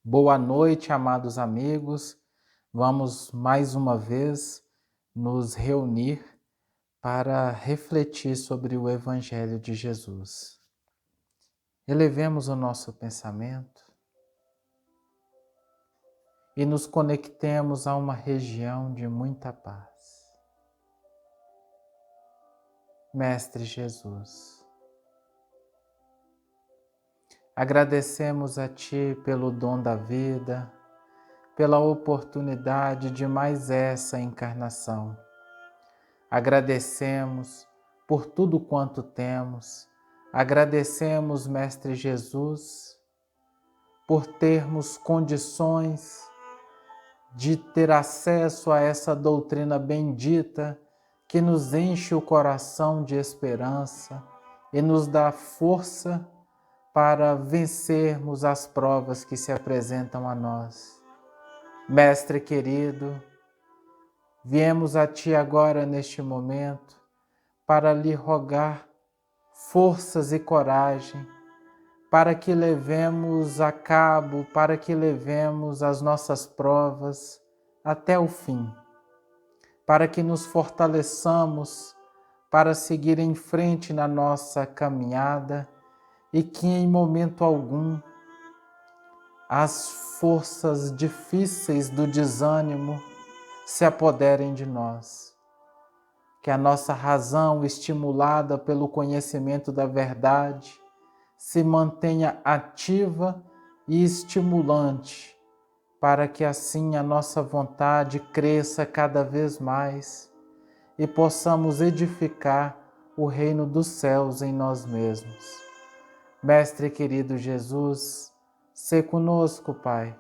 Boa noite, amados amigos. Vamos mais uma vez nos reunir para refletir sobre o Evangelho de Jesus. Elevemos o nosso pensamento e nos conectemos a uma região de muita paz. Mestre Jesus, agradecemos a Ti pelo dom da vida, pela oportunidade de mais essa encarnação. Agradecemos por tudo quanto temos. Agradecemos, Mestre Jesus, por termos condições de ter acesso a essa doutrina bendita que nos enche o coração de esperança e nos dá força para vencermos as provas que se apresentam a nós. Mestre querido, viemos a Ti agora neste momento para lhe rogar forças e coragem para que levemos a cabo, para que levemos as nossas provas até o fim, para que nos fortaleçamos para seguir em frente na nossa caminhada e que em momento algum as forças difíceis do desânimo se apoderem de nós. Que a nossa razão, estimulada pelo conhecimento da verdade, se mantenha ativa e estimulante, para que assim a nossa vontade cresça cada vez mais e possamos edificar o reino dos céus em nós mesmos. Mestre querido Jesus, sê conosco, Pai,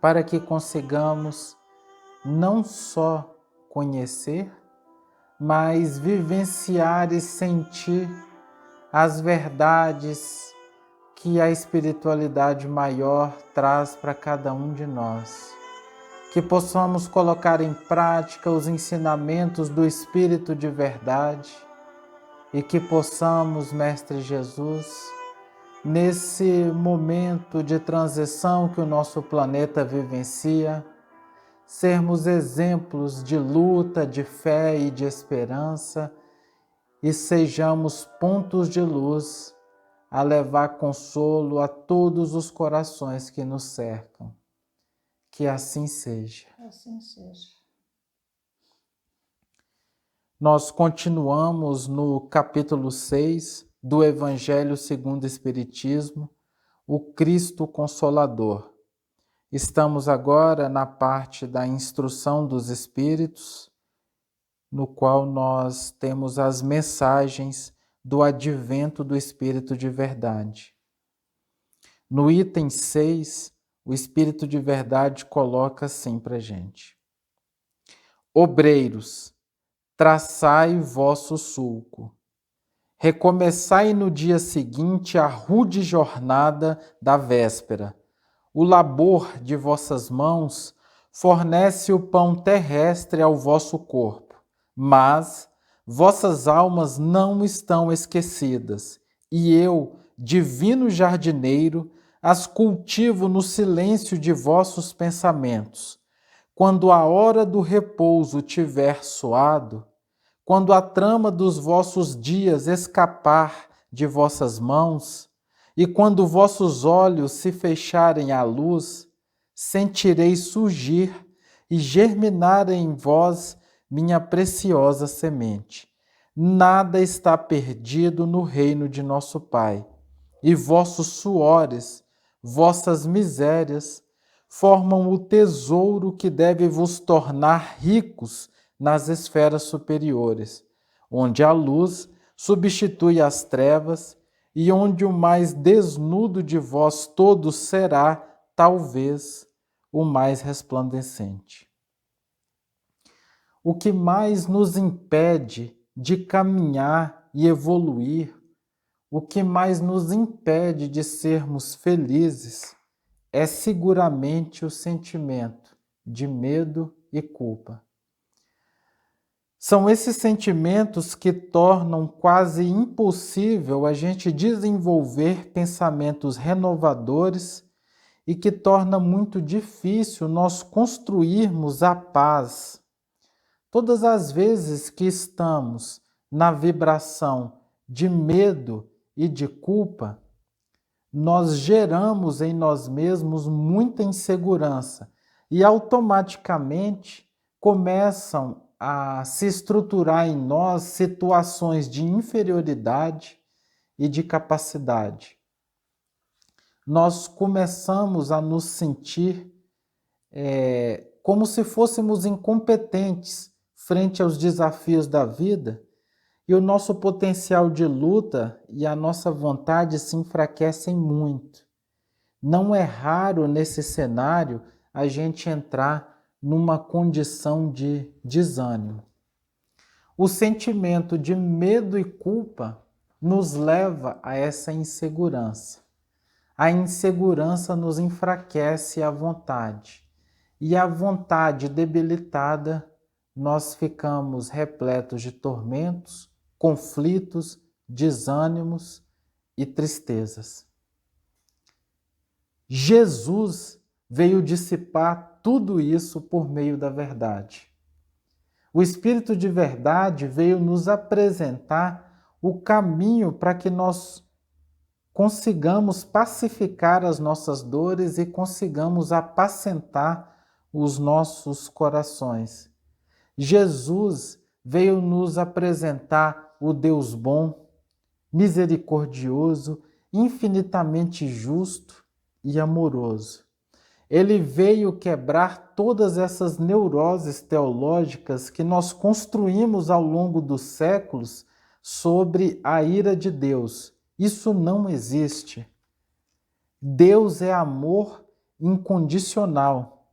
para que consigamos não só conhecer, mas vivenciar e sentir as verdades que a espiritualidade maior traz para cada um de nós. Que possamos colocar em prática os ensinamentos do Espírito de verdade e que possamos, Mestre Jesus, nesse momento de transição que o nosso planeta vivencia, sermos exemplos de luta, de fé e de esperança e sejamos pontos de luz a levar consolo a todos os corações que nos cercam. Que assim seja. Assim seja. Nós continuamos no capítulo 6 do Evangelho segundo o Espiritismo, o Cristo Consolador. Estamos agora na parte da instrução dos Espíritos, no qual nós temos as mensagens do advento do Espírito de verdade. No item 6, o Espírito de verdade coloca assim para a gente: Obreiros, traçai vosso sulco. Recomeçai no dia seguinte a rude jornada da véspera. O labor de vossas mãos fornece o pão terrestre ao vosso corpo, mas vossas almas não estão esquecidas, e eu, divino jardineiro, as cultivo no silêncio de vossos pensamentos. Quando a hora do repouso tiver soado, quando a trama dos vossos dias escapar de vossas mãos, e quando vossos olhos se fecharem à luz, sentireis surgir e germinar em vós minha preciosa semente. Nada está perdido no reino de nosso Pai, e vossos suores, vossas misérias, formam o tesouro que deve vos tornar ricos nas esferas superiores, onde a luz substitui as trevas e onde o mais desnudo de vós todos será, talvez, o mais resplandecente. O que mais nos impede de caminhar e evoluir, o que mais nos impede de sermos felizes, é seguramente o sentimento de medo e culpa. São esses sentimentos que tornam quase impossível a gente desenvolver pensamentos renovadores e que torna muito difícil nós construirmos a paz. Todas as vezes que estamos na vibração de medo e de culpa, nós geramos em nós mesmos muita insegurança e automaticamente começam a se estruturar em nós situações de inferioridade e de capacidade. Nós começamos a nos sentir como se fôssemos incompetentes frente aos desafios da vida, e o nosso potencial de luta e a nossa vontade se enfraquecem muito. Não é raro nesse cenário a gente entrar numa condição de desânimo. O sentimento de medo e culpa nos leva a essa insegurança. A insegurança nos enfraquece a vontade. E a vontade debilitada, nós ficamos repletos de tormentos, conflitos, desânimos e tristezas. Jesus veio dissipar tudo isso por meio da verdade. O Espírito de verdade veio nos apresentar o caminho para que nós consigamos pacificar as nossas dores e consigamos apacentar os nossos corações. Jesus veio nos apresentar o Deus bom, misericordioso, infinitamente justo e amoroso. Ele veio quebrar todas essas neuroses teológicas que nós construímos ao longo dos séculos sobre a ira de Deus. Isso não existe. Deus é amor incondicional.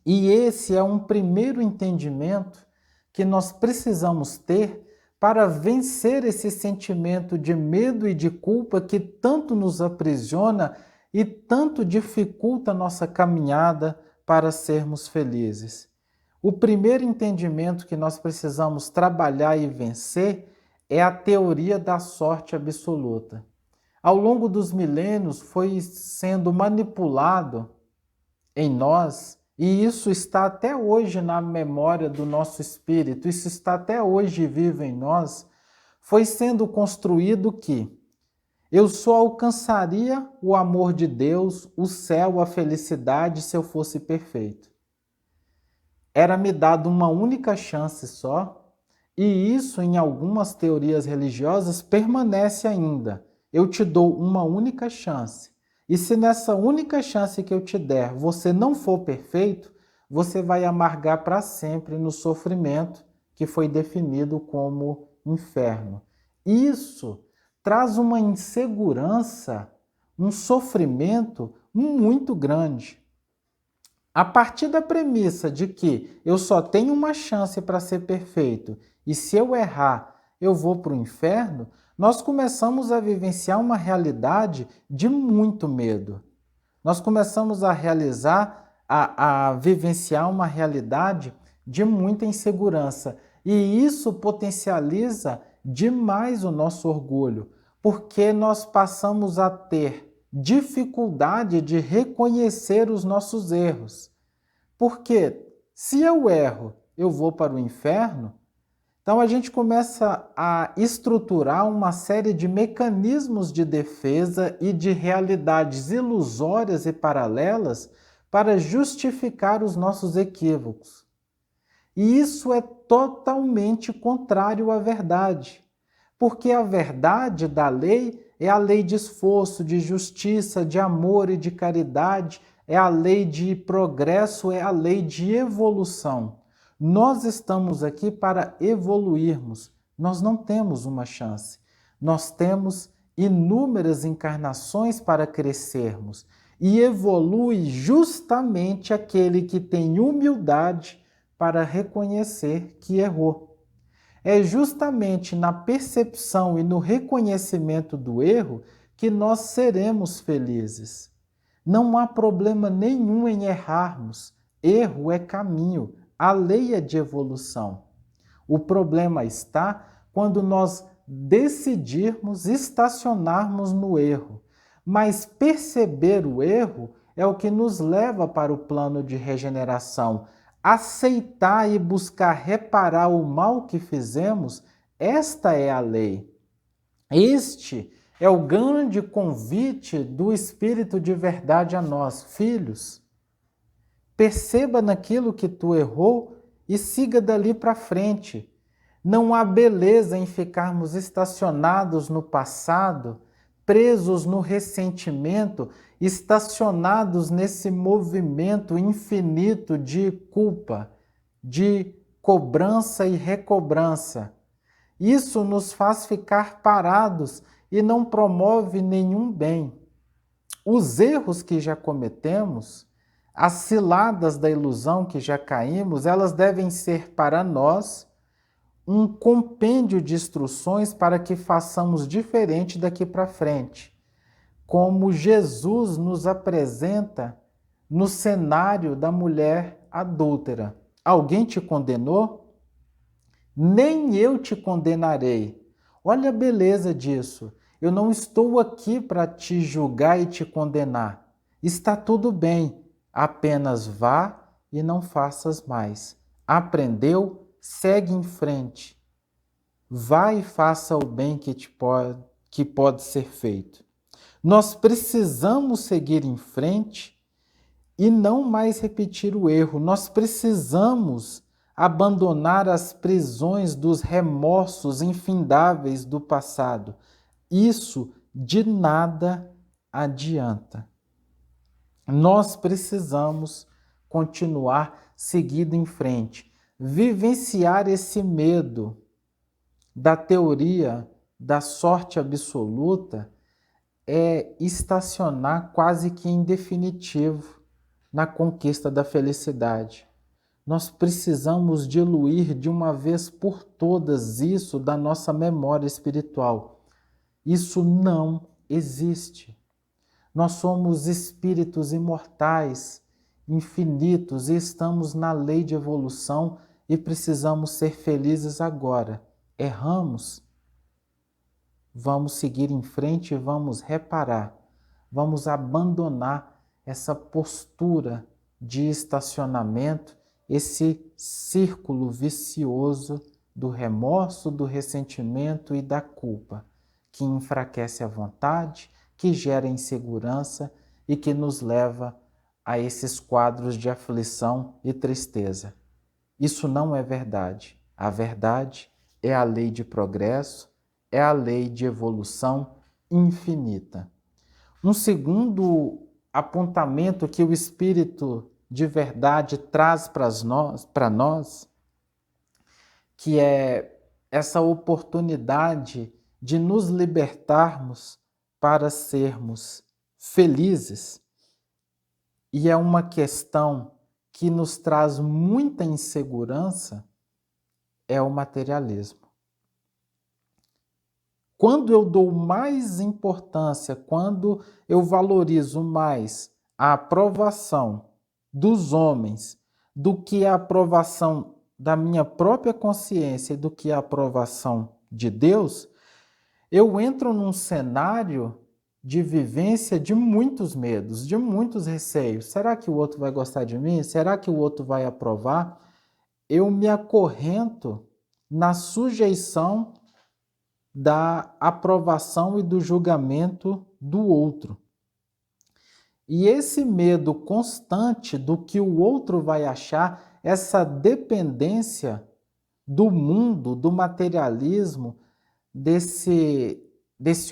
E esse é um primeiro entendimento que nós precisamos ter para vencer esse sentimento de medo e de culpa que tanto nos aprisiona e tanto dificulta a nossa caminhada para sermos felizes. O primeiro entendimento que nós precisamos trabalhar e vencer é a teoria da sorte absoluta. Ao longo dos milênios foi sendo manipulado em nós, e isso está até hoje na memória do nosso espírito, isso está até hoje vivo em nós, foi sendo construído que eu só alcançaria o amor de Deus, o céu, a felicidade se eu fosse perfeito. Era-me dado uma única chance só, e isso em algumas teorias religiosas permanece ainda. Eu te dou uma única chance. E se nessa única chance que eu te der você não for perfeito, você vai amargar para sempre no sofrimento que foi definido como inferno. Isso traz uma insegurança, um sofrimento muito grande. A partir da premissa de que eu só tenho uma chance para ser perfeito e se eu errar, eu vou para o inferno, nós começamos a vivenciar uma realidade de muito medo. Nós começamos a vivenciar uma realidade de muita insegurança. E isso potencializa demais o nosso orgulho, porque nós passamos a ter dificuldade de reconhecer os nossos erros. Porque se eu erro, eu vou para o inferno. Então a gente começa a estruturar uma série de mecanismos de defesa e de realidades ilusórias e paralelas para justificar os nossos equívocos. E isso é totalmente contrário à verdade, porque a verdade da lei é a lei de esforço, de justiça, de amor e de caridade, é a lei de progresso, é a lei de evolução. Nós estamos aqui para evoluirmos. Nós não temos uma chance. Nós temos inúmeras encarnações para crescermos. E evolui justamente aquele que tem humildade para reconhecer que errou. É justamente na percepção e no reconhecimento do erro que nós seremos felizes. Não há problema nenhum em errarmos. Erro é caminho. A lei é de evolução. O problema está quando nós decidirmos estacionarmos no erro. Mas perceber o erro é o que nos leva para o plano de regeneração. Aceitar e buscar reparar o mal que fizemos, esta é a lei. Este é o grande convite do Espírito de verdade a nós, filhos. Perceba naquilo que tu errou e siga dali para frente. Não há beleza em ficarmos estacionados no passado, presos no ressentimento, estacionados nesse movimento infinito de culpa, de cobrança e recobrança. Isso nos faz ficar parados e não promove nenhum bem. Os erros que já cometemos, as ciladas da ilusão que já caímos, elas devem ser para nós um compêndio de instruções para que façamos diferente daqui para frente. Como Jesus nos apresenta no cenário da mulher adúltera. Alguém te condenou? Nem eu te condenarei. Olha a beleza disso. Eu não estou aqui para te julgar e te condenar. Está tudo bem. Apenas vá e não faças mais. Aprendeu? Segue em frente. Vá e faça o bem que pode ser feito. Nós precisamos seguir em frente e não mais repetir o erro. Nós precisamos abandonar as prisões dos remorsos infindáveis do passado. Isso de nada adianta. Nós precisamos continuar seguindo em frente, vivenciar esse medo da teoria da sorte absoluta é estacionar quase que em definitivo na conquista da felicidade. Nós precisamos diluir de uma vez por todas isso da nossa memória espiritual. Isso não existe. Nós somos espíritos imortais, infinitos, e estamos na lei de evolução e precisamos ser felizes agora. Erramos? Vamos seguir em frente e vamos reparar. Vamos abandonar essa postura de estacionamento, esse círculo vicioso do remorso, do ressentimento e da culpa, que enfraquece a vontade, que gera insegurança e que nos leva a esses quadros de aflição e tristeza. Isso não é verdade. A verdade é a lei de progresso, é a lei de evolução infinita. Um segundo apontamento que o Espírito de verdade traz para nós, que é essa oportunidade de nos libertarmos para sermos felizes, e é uma questão que nos traz muita insegurança, é o materialismo. Quando eu dou mais importância, quando eu valorizo mais a aprovação dos homens do que a aprovação da minha própria consciência e do que a aprovação de Deus, eu entro num cenário de vivência de muitos medos, de muitos receios. Será que o outro vai gostar de mim? Será que o outro vai aprovar? Eu me acorrento na sujeição da aprovação e do julgamento do outro. E esse medo constante do que o outro vai achar, essa dependência do mundo, do materialismo, desse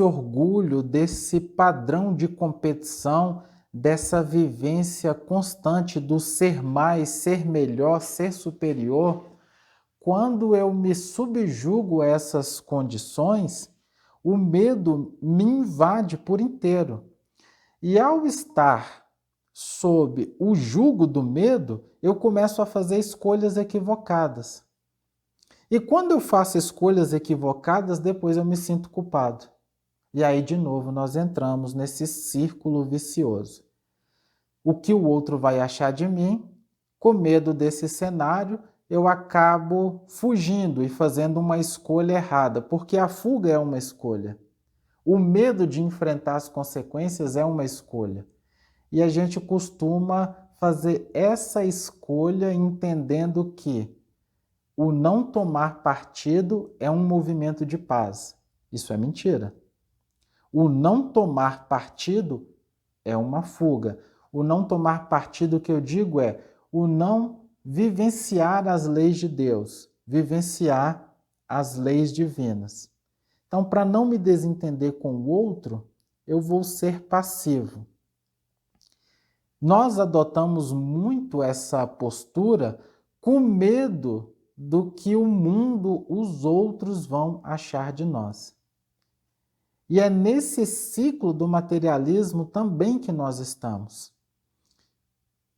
orgulho, desse padrão de competição, dessa vivência constante do ser mais, ser melhor, ser superior. Quando eu me subjugo a essas condições, o medo me invade por inteiro. E ao estar sob o jugo do medo, eu começo a fazer escolhas equivocadas. E quando eu faço escolhas equivocadas, depois eu me sinto culpado. E aí, de novo, nós entramos nesse círculo vicioso. O que o outro vai achar de mim, com medo desse cenário, eu acabo fugindo e fazendo uma escolha errada, porque a fuga é uma escolha. O medo de enfrentar as consequências é uma escolha. E a gente costuma fazer essa escolha entendendo que o não tomar partido é um movimento de paz. Isso é mentira. O não tomar partido é uma fuga. O não tomar partido que eu digo é o não vivenciar as leis de Deus, vivenciar as leis divinas. Então, para não me desentender com o outro, eu vou ser passivo. Nós adotamos muito essa postura com medo do que o mundo, os outros vão achar de nós. E é nesse ciclo do materialismo também que nós estamos.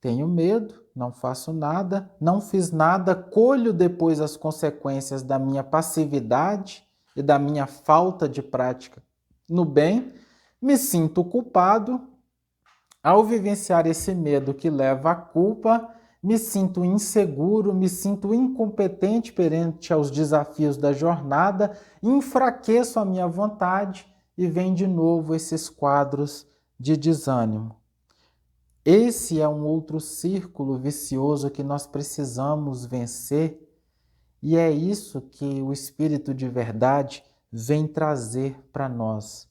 Tenho medo, não faço nada, não fiz nada, colho depois as consequências da minha passividade e da minha falta de prática no bem, me sinto culpado. Ao vivenciar esse medo que leva à culpa, me sinto inseguro, me sinto incompetente perante aos desafios da jornada, enfraqueço a minha vontade e vem de novo esses quadros de desânimo. Esse é um outro círculo vicioso que nós precisamos vencer, e é isso que o Espírito de verdade vem trazer para nós.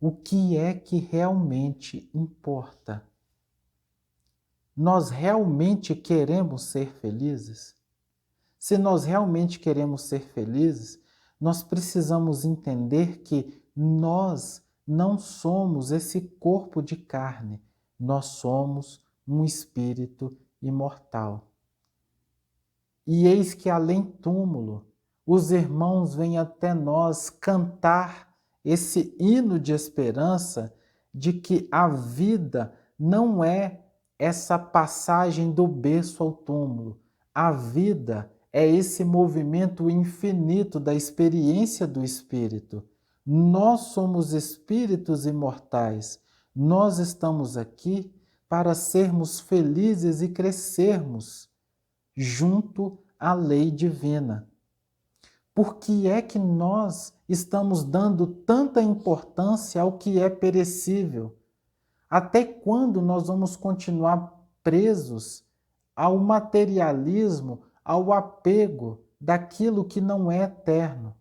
O que é que realmente importa? Nós realmente queremos ser felizes? Se nós realmente queremos ser felizes, nós precisamos entender que nós não somos esse corpo de carne, nós somos um espírito imortal. E eis que além túmulo, os irmãos vêm até nós cantar esse hino de esperança de que a vida não é essa passagem do berço ao túmulo. A vida é esse movimento infinito da experiência do Espírito. Nós somos espíritos imortais. Nós estamos aqui para sermos felizes e crescermos junto à lei divina. Por que é que nós estamos dando tanta importância ao que é perecível? Até quando nós vamos continuar presos ao materialismo, ao apego daquilo que não é eterno?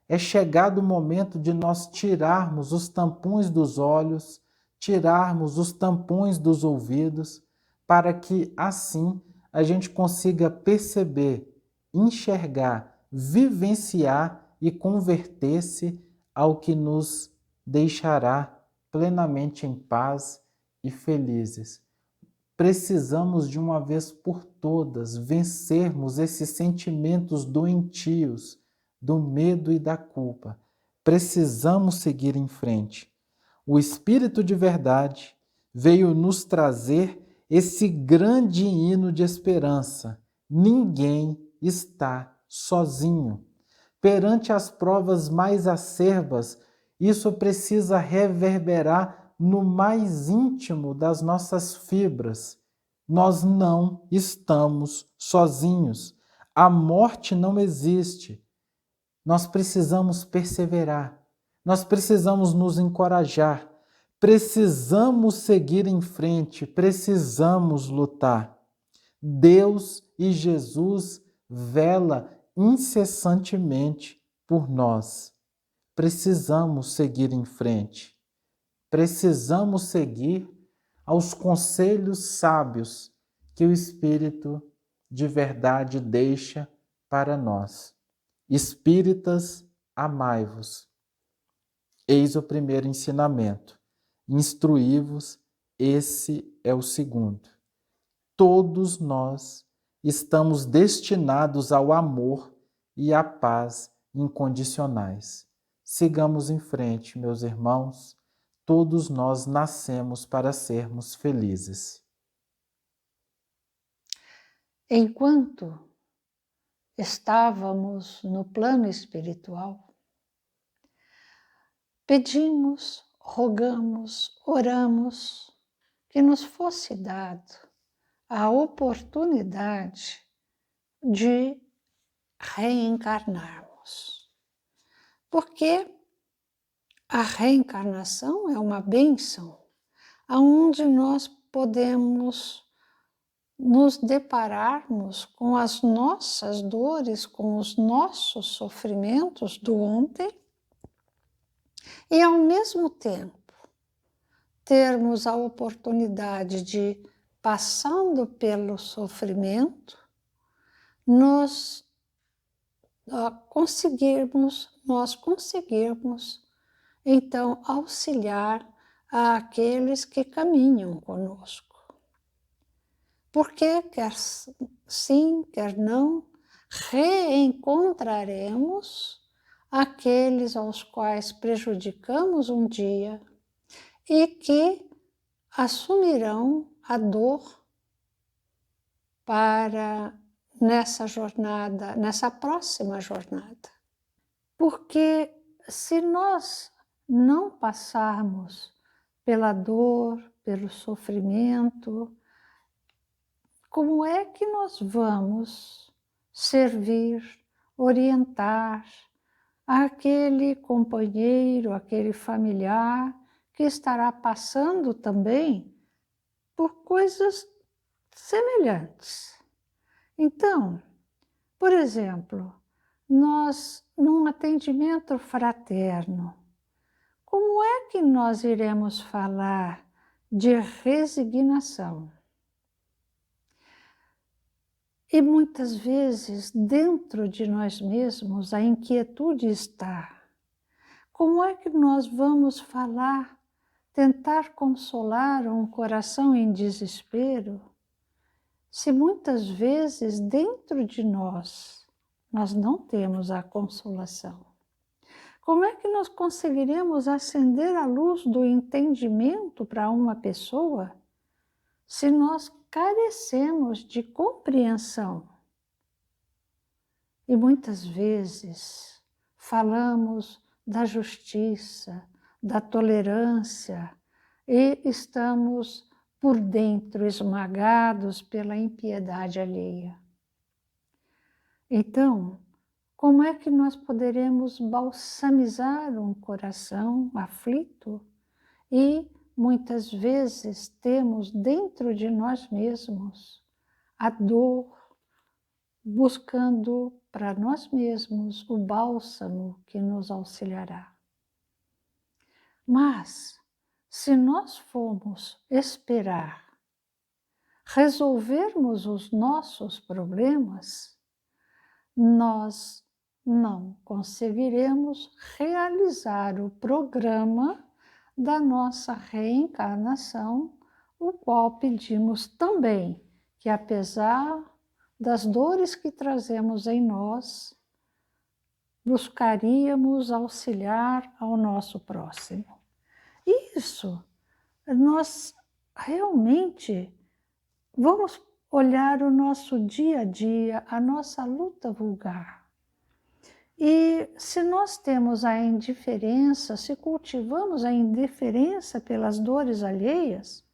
É chegado o momento de nós tirarmos os tampões dos olhos, tirarmos os tampões dos ouvidos, para que assim a gente consiga perceber, enxergar, vivenciar e converter-se ao que nos deixará plenamente em paz e felizes. Precisamos de uma vez por todas vencermos esses sentimentos doentios do medo e da culpa. Precisamos seguir em frente. O Espírito de verdade veio nos trazer esse grande hino de esperança. Ninguém está sozinho. Perante as provas mais acerbas, isso precisa reverberar no mais íntimo das nossas fibras. Nós não estamos sozinhos. A morte não existe. Nós precisamos perseverar, nós precisamos nos encorajar, precisamos seguir em frente, precisamos lutar. Deus e Jesus vela incessantemente por nós. Precisamos seguir em frente. Precisamos seguir aos conselhos sábios que o Espírito de verdade deixa para nós. Espíritas, amai-vos. Eis o primeiro ensinamento. Instruí-vos, esse é o segundo. Todos nós estamos destinados ao amor e à paz incondicionais. Sigamos em frente, meus irmãos. Todos nós nascemos para sermos felizes. Enquanto estávamos no plano espiritual, pedimos, rogamos, oramos que nos fosse dado a oportunidade de reencarnarmos. Porque a reencarnação é uma bênção. aonde nós podemos nos depararmos com as nossas dores, com os nossos sofrimentos do ontem e, ao mesmo tempo, termos a oportunidade de, passando pelo sofrimento, nós conseguirmos, então, auxiliar àqueles que caminham conosco. Porque, quer sim, quer não, reencontraremos aqueles aos quais prejudicamos um dia e que assumirão a dor para nessa jornada, nessa próxima jornada. Porque se nós não passarmos pela dor, pelo sofrimento, como é que nós vamos servir, orientar aquele companheiro, aquele familiar que estará passando também por coisas semelhantes? Então, por exemplo, nós, num atendimento fraterno, como é que nós iremos falar de resignação? E muitas vezes, dentro de nós mesmos, a inquietude está. Como é que nós vamos falar, tentar consolar um coração em desespero, se muitas vezes dentro de nós não temos a consolação? Como é que nós conseguiremos acender a luz do entendimento para uma pessoa se nós carecemos de compreensão? E muitas vezes falamos da justiça, da tolerância e estamos por dentro esmagados pela impiedade alheia. Então, como é que nós poderemos balsamizar um coração aflito e muitas vezes temos dentro de nós mesmos a dor, buscando para nós mesmos o bálsamo que nos auxiliará? Mas, se nós formos esperar resolvermos os nossos problemas, nós não conseguiremos realizar o programa da nossa reencarnação, o qual pedimos também que, apesar das dores que trazemos em nós, buscaríamos auxiliar ao nosso próximo. Isso, nós realmente vamos olhar o nosso dia a dia, a nossa luta vulgar. E se nós temos a indiferença, se cultivamos a indiferença pelas dores alheias,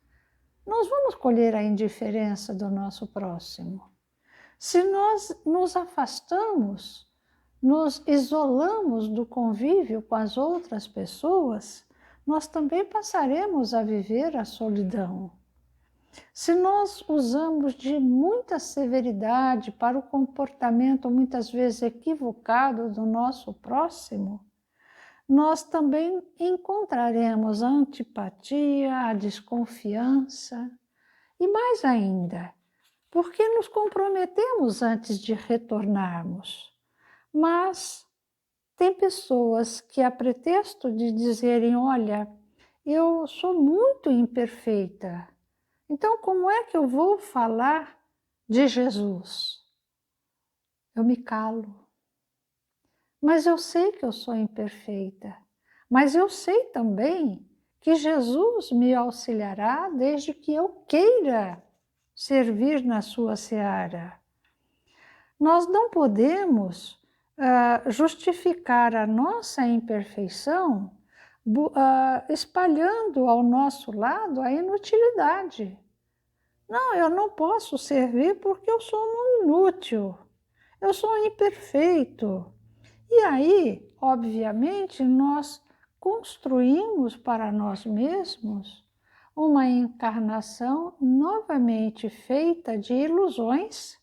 nós vamos colher a indiferença do nosso próximo. Se nós nos afastamos, nos isolamos do convívio com as outras pessoas, nós também passaremos a viver a solidão. Se nós usamos de muita severidade para o comportamento muitas vezes equivocado do nosso próximo, nós também encontraremos a antipatia, a desconfiança e mais ainda, porque nos comprometemos antes de retornarmos. Mas tem pessoas que, a pretexto de dizerem, olha, eu sou muito imperfeita, então como é que eu vou falar de Jesus? Eu me calo. Mas eu sei que eu sou imperfeita, mas eu sei também que Jesus me auxiliará desde que eu queira servir na sua seara. Nós não podemos justificar a nossa imperfeição espalhando ao nosso lado a inutilidade. Não, eu não posso servir porque eu sou um inútil, eu sou imperfeito. E aí, obviamente, nós construímos para nós mesmos uma encarnação novamente feita de ilusões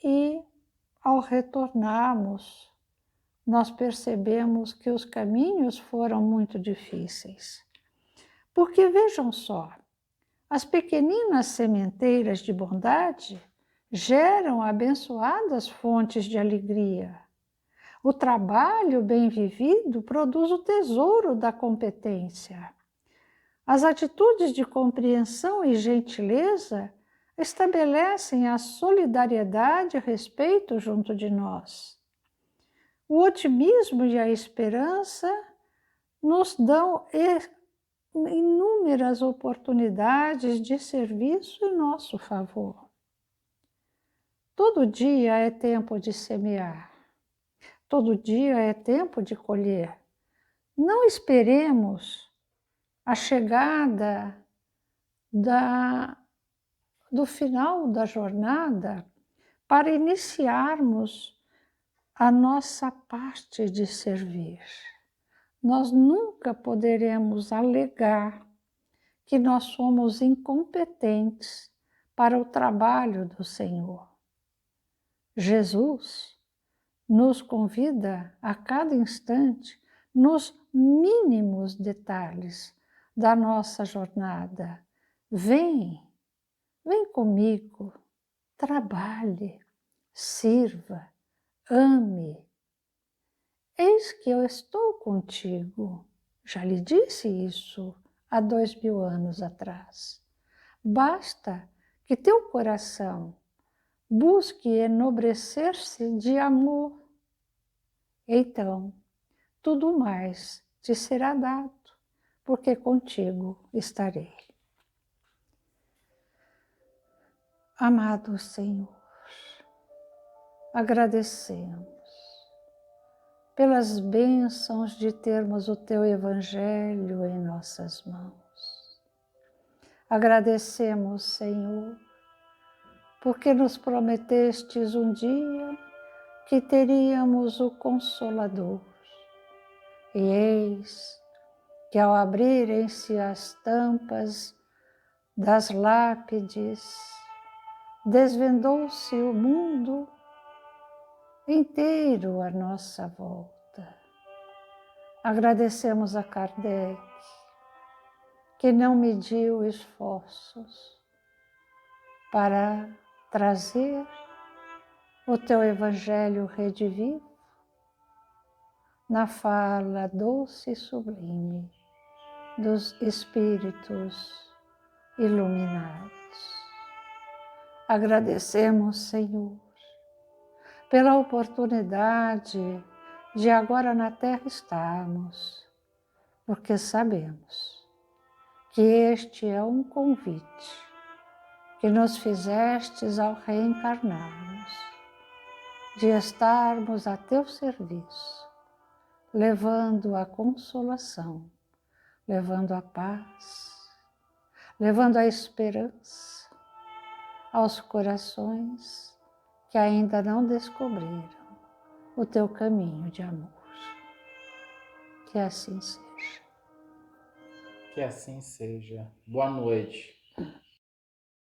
e, ao retornarmos, nós percebemos que os caminhos foram muito difíceis. Porque vejam só, as pequeninas sementeiras de bondade geram abençoadas fontes de alegria. O trabalho bem vivido produz o tesouro da competência. As atitudes de compreensão e gentileza estabelecem a solidariedade e respeito junto de nós. O otimismo e a esperança nos dão inúmeras oportunidades de serviço em nosso favor. Todo dia é tempo de semear. Todo dia é tempo de colher. Não esperemos a chegada do final da jornada para iniciarmos a nossa parte de servir. Nós nunca poderemos alegar que nós somos incompetentes para o trabalho do Senhor. Jesus nos convida a cada instante nos mínimos detalhes da nossa jornada. Vem comigo, trabalhe, sirva, ame. Eis que eu estou contigo. Já lhe disse isso há 2000 anos atrás. Basta que teu coração busque enobrecer-se de amor. Então, tudo mais te será dado, porque contigo estarei. Amado Senhor, agradecemos pelas bênçãos de termos o Teu Evangelho em nossas mãos. Agradecemos, Senhor, porque nos prometestes um dia que teríamos o Consolador. E eis que ao abrirem-se as tampas das lápides, desvendou-se o mundo inteiro à nossa volta. Agradecemos a Kardec, que não mediu esforços para trazer o teu Evangelho redivivo na fala doce e sublime dos Espíritos iluminados. Agradecemos, Senhor, pela oportunidade de agora na Terra estarmos, porque sabemos que este é um convite que nos fizestes ao reencarnarmos, de estarmos a teu serviço, levando a consolação, levando a paz, levando a esperança aos corações que ainda não descobriram o teu caminho de amor. Que assim seja. Que assim seja. Boa noite.